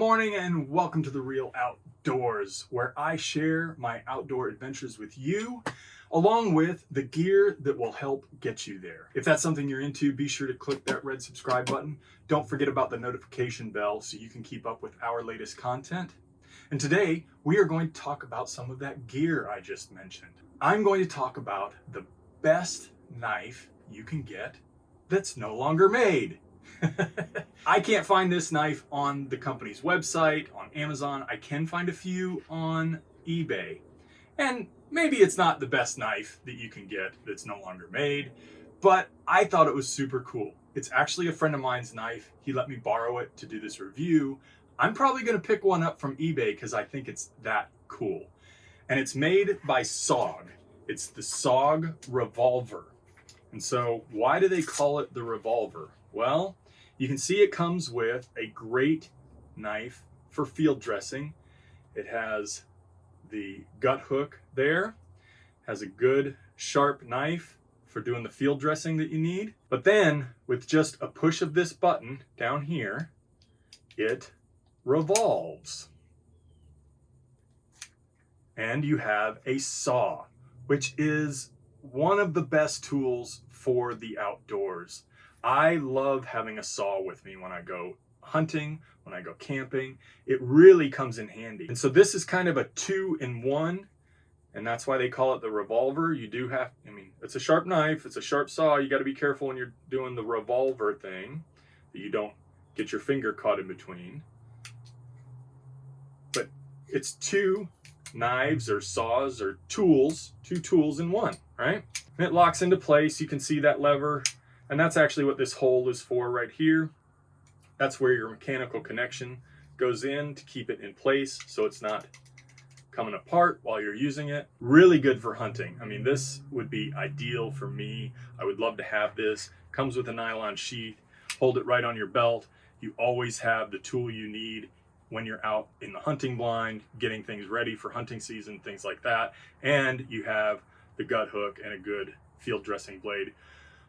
morning and welcome to the Real Outdoors, where I share my outdoor adventures with you, along with the gear that will help get you there. If that's something you're into, be sure to click that red subscribe button. Don't forget about the notification bell so you can keep up with our latest content. And today we are going to talk about some of that gear I just mentioned. I'm going to talk about the best knife you can get that's no longer made. I can't find this knife on the company's website, on Amazon. I can find a few on eBay. And maybe it's not the best knife that you can get that's no longer made, but I thought it was super cool. It's actually a friend of mine's knife. He let me borrow it to do this review. I'm probably going to pick one up from eBay because I think it's that cool. And it's made by SOG. It's the SOG Revolver. And so why do they call it the Revolver? Well, you can see it comes with a great knife for field dressing. It has the gut hook there, has a good sharp knife for doing the field dressing that you need. But then with just a push of this button down here, it revolves. And you have a saw, which is one of the best tools for the outdoors. I love having a saw with me when I go hunting, when I go camping. It really comes in handy. And so this is kind of a 2-in-1, and that's why they call it the Revolver. You do have, it's a sharp knife, it's a sharp saw. You got to be careful when you're doing the revolver thing that you don't get your finger caught in between. But it's two knives or saws or tools, two tools in one, right? And it locks into place. You can see that lever. And that's actually what this hole is for right here. That's where your mechanical connection goes in to keep it in place so it's not coming apart while you're using it. Really good for hunting. This would be ideal for me. I would love to have this. Comes with a nylon sheath. Hold it right on your belt. You always have the tool you need when you're out in the hunting blind, getting things ready for hunting season, things like that. And you have the gut hook and a good field dressing blade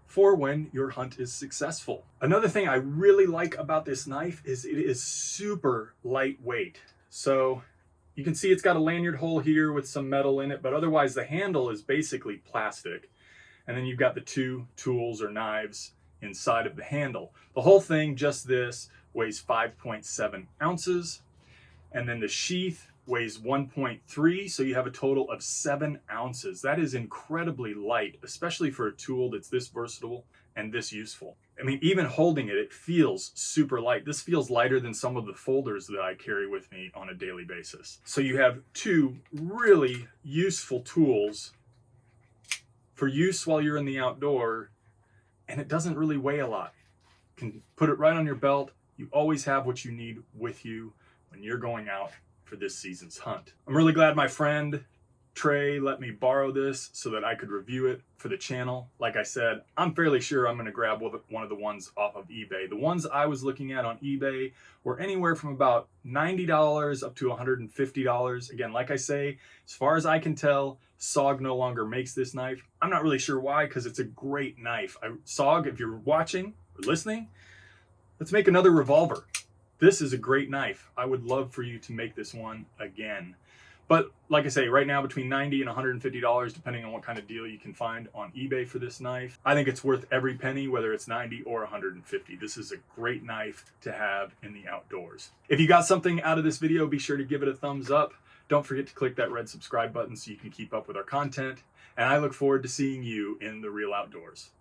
for when your hunt is successful. Another thing I really like about this knife is it is super lightweight. So you can see it's got a lanyard hole here with some metal in it, but otherwise the handle is basically plastic. And then you've got the two tools or knives inside of the handle. The whole thing, just this, weighs 5.7 ounces. And then the sheath weighs 1.3, so you have a total of 7 ounces. That is incredibly light, especially for a tool that's this versatile and this useful. Even holding it, it feels super light. This feels lighter than some of the folders that I carry with me on a daily basis. So you have two really useful tools for use while you're in the outdoor, and it doesn't really weigh a lot. You can put it right on your belt. You always have what you need with you when you're going out for this season's hunt. I'm really glad my friend Trey let me borrow this so that I could review it for the channel. Like I said, I'm fairly sure I'm going to grab one of the ones off of eBay. The ones I was looking at on eBay were anywhere from about $90 up to $150. Again, like I say, as far as I can tell, SOG no longer makes this knife. I'm not really sure why, because it's a great knife. SOG, if you're watching or listening, let's make another Revolver. This is a great knife. I would love for you to make this one again. But like I say, right now between $90 and $150, depending on what kind of deal you can find on eBay for this knife. I think it's worth every penny, whether it's $90 or $150. This is a great knife to have in the outdoors. If you got something out of this video, be sure to give it a thumbs up. Don't forget to click that red subscribe button so you can keep up with our content. And I look forward to seeing you in the Real Outdoors.